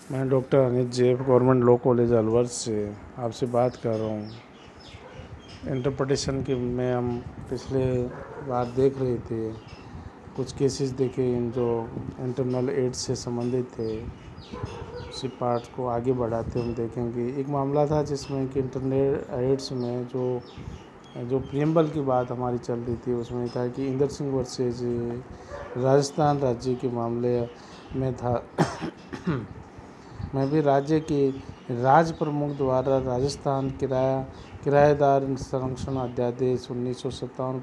मैं डॉक्टर अनित जेब government law college Alwar से आपसे बात कर रहा हूँ। इंटरप्रिटेशन के में हम पिछले बार देख रहे थे, कुछ केसेस देखे जो इंटरनल एड से संबंधित थे। उसी पार्ट को आगे बढ़ाते हम देखेंगे। एक मामला था जिसमें कि इंटरनल एड्स में जो प्रियम्बल की बात हमारी चल रही थी, उसमें था कि इंदर सिंह वर्सेज राजस्थान राज्य के मामले में था। मैं भी राज्य के राज प्रमुख द्वारा राजस्थान किराएदार संरक्षण अध्यादेश 1957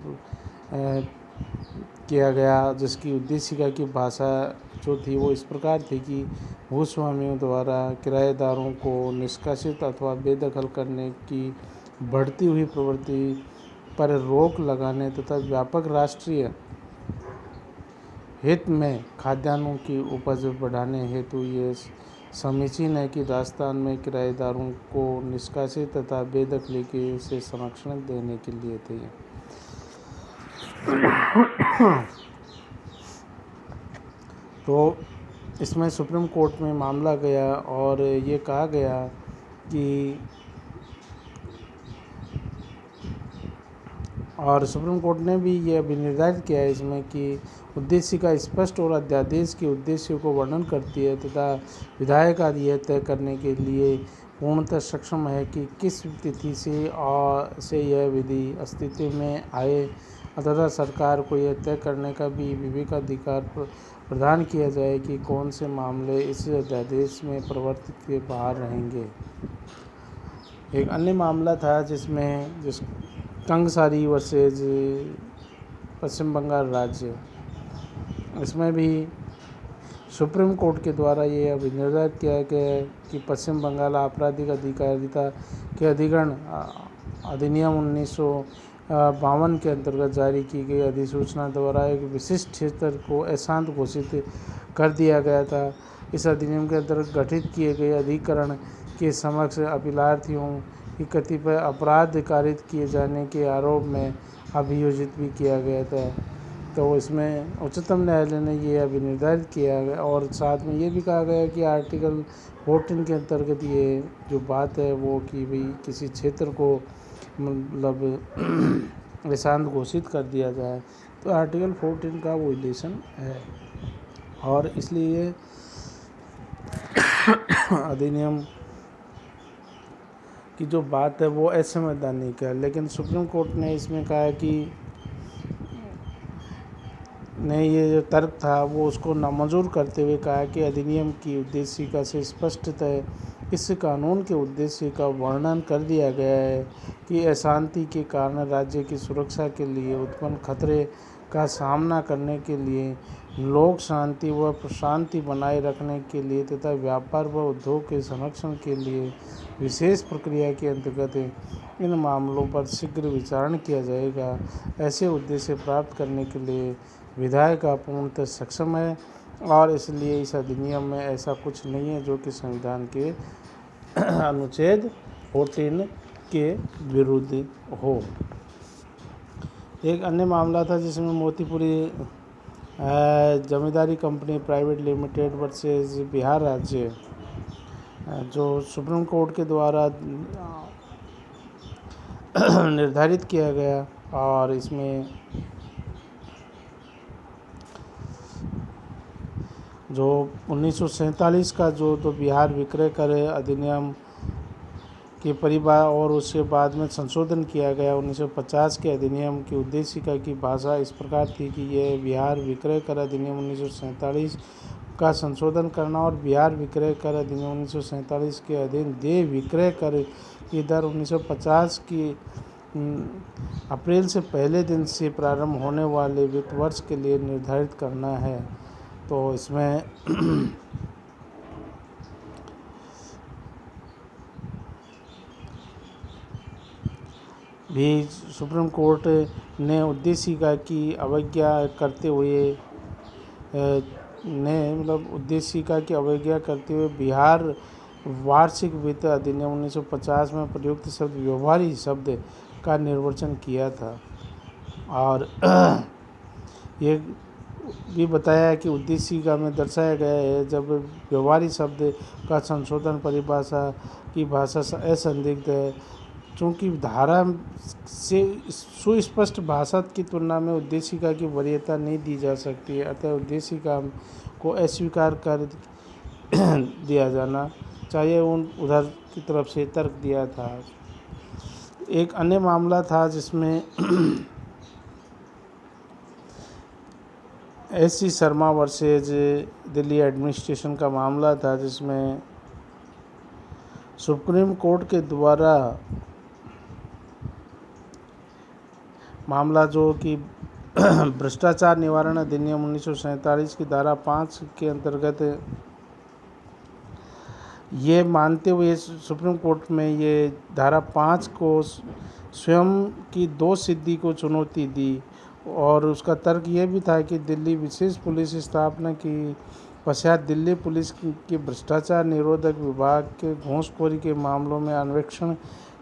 किया गया, जिसकी उद्देशिका की भाषा जो थी वो इस प्रकार थी कि भूस्वामियों द्वारा किराएदारों को निष्कासित अथवा बेदखल करने की बढ़ती हुई प्रवृत्ति पर रोक लगाने तथा व्यापक राष्ट्रीय हित में खाद्यान्नों की उपज बढ़ाने हेतु ये समीचीन है कि राजस्थान में किराएदारों को निष्कासित तथा बेदखली से संरक्षण देने के लिए थे। तो इसमें सुप्रीम कोर्ट में मामला गया और ये कहा गया कि सुप्रीम कोर्ट ने भी ये अभी निर्धारित किया है इसमें कि उद्देश्य का स्पष्ट और अध्यादेश के उद्देश्य को वर्णन करती है तथा विधायक यह तय करने के लिए पूर्णतः सक्षम है कि किस तिथि से यह विधि अस्तित्व में आए तथा सरकार को यह तय करने का भी विवेकाधिकार प्रदान किया जाए कि कौन से मामले इस अध्यादेश में प्रवर्तित के बाहर रहेंगे। एक अन्य मामला था जिस कंगसारी वर्सेज पश्चिम बंगाल राज्य, इसमें भी सुप्रीम कोर्ट के द्वारा ये अभी निर्धारित किया गया है कि पश्चिम बंगाल आपराधिक अधिकारिता के अधिनियम 1952 के अंतर्गत जारी की गई अधिसूचना द्वारा एक विशिष्ट क्षेत्र को अशांत घोषित कर दिया गया था। इस अधिनियम के अंतर्गत गठित किए गए अधिकरण के समक्ष अपीलार्थियों की कतिपय अपराध कारित किए जाने के आरोप में अभियोजित भी किया गया था। तो इसमें उच्चतम न्यायालय ने ये अभी निर्धारित किया गया और साथ में ये भी कहा गया कि आर्टिकल 14 के अंतर्गत ये जो बात है वो कि भाई किसी क्षेत्र को मतलब अशांत घोषित कर दिया जाए तो आर्टिकल 14 का वोलेशन है और इसलिए अधिनियम की जो बात है वो असंवैधानिक है। लेकिन सुप्रीम कोर्ट ने इसमें कहा कि ने ये जो तर्क था वो उसको नामंजूर करते हुए कहा कि अधिनियम की उद्देशिका से स्पष्टतः इस कानून के उद्देश्य का वर्णन कर दिया गया है कि अशांति के कारण राज्य की सुरक्षा के लिए उत्पन्न खतरे का सामना करने के लिए, लोक शांति व प्रशांति बनाए रखने के लिए तथा व्यापार व उद्योग के संरक्षण के लिए विशेष प्रक्रिया के अंतर्गत इन मामलों पर शीघ्र विचारण किया जाएगा। ऐसे उद्देश्य प्राप्त करने के लिए विधायक पूर्णतः सक्षम है और इसलिए इस अधिनियम में ऐसा कुछ नहीं है जो कि संविधान के अनुच्छेद 14 के विरुद्ध हो। एक अन्य मामला था जिसमें Motipuri Zamindari company private limited versus Bihar राज्य, जो सुप्रीम कोर्ट के द्वारा निर्धारित किया गया और इसमें जो 1947 का जो तो बिहार विक्रय कर अधिनियम के परिभाषा और उसके बाद में संशोधन किया गया 1950 के अधिनियम की उद्देशिका की भाषा इस प्रकार थी कि यह बिहार विक्रय कर अधिनियम 1947 का संशोधन करना और बिहार विक्रय कर अधिनियम 1947 के अधीन देय विक्रय कर की दर 1950 की अप्रैल से पहले दिन से प्रारंभ होने वाले वित्त वर्ष के लिए निर्धारित करना है। तो इसमें भी सुप्रीम कोर्ट ने उद्देशिका की अवज्ञा करते हुए बिहार वार्षिक वित्त अधिनियम 1950 में प्रयुक्त शब्द व्यवहारी शब्द का निर्वचन किया था और ये भी बताया कि उद्देशिका में दर्शाया गया है जब व्यवहारिक शब्द का संशोधन परिभाषा की भाषा असंदिग्ध है, चूँकि धारा से सुस्पष्ट भाषा की तुलना में उद्देशिका की वरीयता नहीं दी जा सकती है, अतः उद्देशिका को अस्वीकार कर दिया जाना चाहिए। उधर की तरफ से तर्क दिया था। एक अन्य मामला था जिसमें SC. Sharma versus Delhi administration का मामला था, जिसमें सुप्रीम कोर्ट के द्वारा मामला जो कि भ्रष्टाचार निवारण अधिनियम 1947 की धारा 5 के अंतर्गत ये मानते हुए सुप्रीम कोर्ट में ये धारा 5 को स्वयं की दोष सिद्धि को चुनौती दी, और उसका तर्क ये भी था कि दिल्ली विशेष पुलिस स्थापना की पश्चात दिल्ली पुलिस के भ्रष्टाचार निरोधक विभाग के घूसखोरी के मामलों में अन्वेषण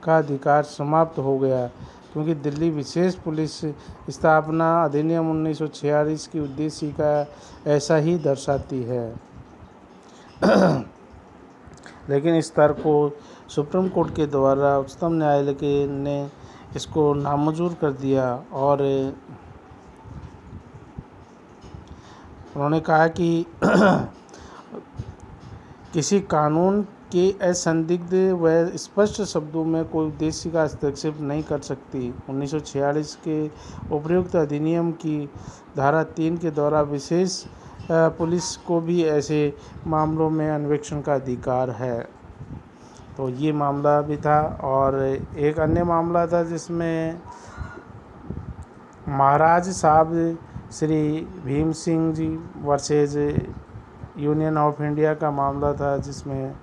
का अधिकार समाप्त हो गया, क्योंकि दिल्ली विशेष पुलिस स्थापना अधिनियम 1946 की उद्देशिका ऐसा ही दर्शाती है। लेकिन इस तर्क को सुप्रीम कोर्ट के द्वारा उच्चतम न्यायालय ने इसको नामंजूर कर दिया, और उन्होंने कहा कि किसी कानून के असंदिग्ध व स्पष्ट शब्दों में कोई उद्देश्य का हस्तक्षेप नहीं कर सकती। 1946 के उपयुक्त अधिनियम की धारा 3 के द्वारा विशेष पुलिस को भी ऐसे मामलों में अन्वेषण का अधिकार है। तो ये मामला भी था। और एक अन्य मामला था जिसमें महाराज साहब Shri Bhim Singh G versus union of India का मामला था, जिसमें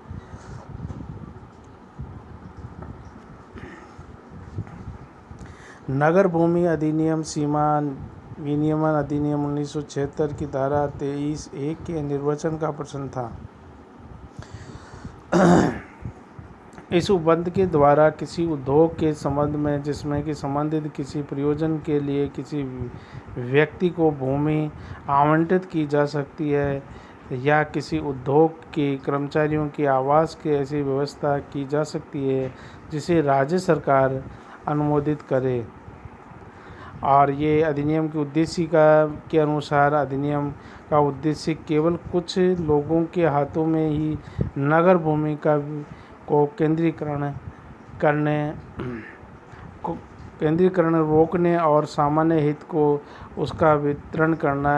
नगर भूमि अधिनियम सीमा विनियमन अधिनियम 1976 की धारा 23(1) के निर्वचन का प्रश्न था। इस उपबंध के द्वारा किसी उद्योग के संबंध में जिसमें कि संबंधित किसी प्रयोजन के लिए किसी व्यक्ति को भूमि आवंटित की जा सकती है, या किसी उद्योग के कर्मचारियों के आवास की ऐसी व्यवस्था की जा सकती है जिसे राज्य सरकार अनुमोदित करे। और ये अधिनियम की उद्देशिका के अनुसार अधिनियम का उद्देश्य केवल कुछ लोगों के हाथों में ही नगर भूमि को केंद्रीकरण रोकने और सामान्य हित को उसका वितरण करना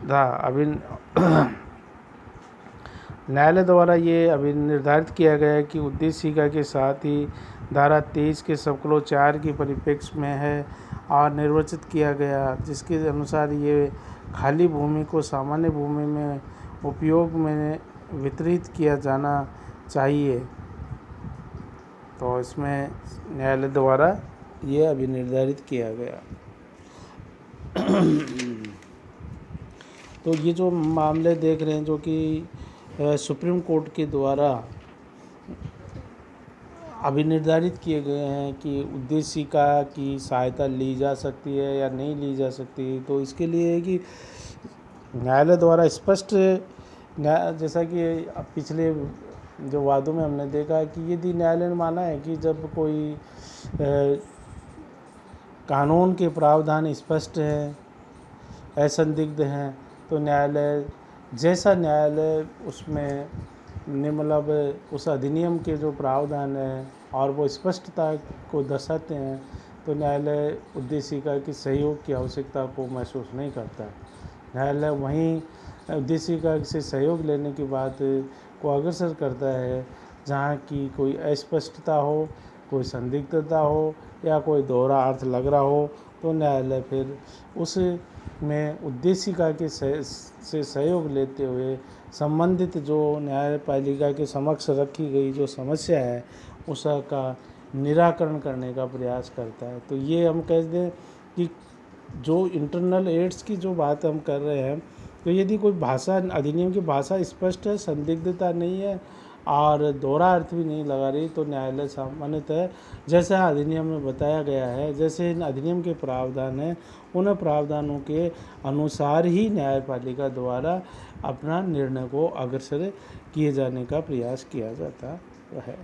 था। न्यायालय द्वारा ये अभी निर्धारित किया गया कि उद्देशिका के साथ ही धारा 23 के सबक्लोज 4 की परिप्रेक्ष्य में है और निर्वचित किया गया, जिसके अनुसार ये खाली भूमि को सामान्य भूमि में उपयोग में वितरित किया जाना चाहिए। तो इसमें न्यायालय द्वारा ये अभी निर्धारित किया गया। तो ये जो मामले देख रहे हैं जो कि सुप्रीम कोर्ट के द्वारा अभी निर्धारित किए गए हैं कि उद्देशिका की सहायता ली जा सकती है या नहीं ली जा सकती, तो इसके लिए है कि न्यायालय द्वारा स्पष्ट जैसा कि पिछले जो वादों में हमने देखा है कि यदि न्यायालय ने माना है कि जब कोई कानून के प्रावधान स्पष्ट हैं, असंदिग्ध हैं, तो न्यायालय उसमें मतलब उस अधिनियम के जो प्रावधान है और वो स्पष्टता को दर्शाते हैं, तो न्यायालय उद्देशिका की सहयोग की आवश्यकता को महसूस नहीं करता। न्यायालय वहीं उद्देशिका से सहयोग लेने की बात को अग्रसर करता है जहाँ की कोई अस्पष्टता हो, कोई संदिग्धता हो या कोई दोहरा अर्थ लग रहा हो, तो न्यायालय फिर उस में उद्देशिका के से सहयोग लेते हुए संबंधित जो न्यायपालिका के समक्ष रखी गई जो समस्या है उसका निराकरण करने का प्रयास करता है। तो ये हम कह दें कि जो इंटरनल एड्स की जो बात हम कर रहे हैं, तो यदि कोई भाषा अधिनियम की भाषा स्पष्ट है, संदिग्धता नहीं है और दोहरा अर्थ भी नहीं लगा रही, तो न्यायालय सामान्यतः जैसा अधिनियम में बताया गया है, जैसे इन अधिनियम के प्रावधान हैं, उन प्रावधानों के अनुसार ही न्यायपालिका द्वारा अपना निर्णय को अग्रसर किए जाने का प्रयास किया जाता है।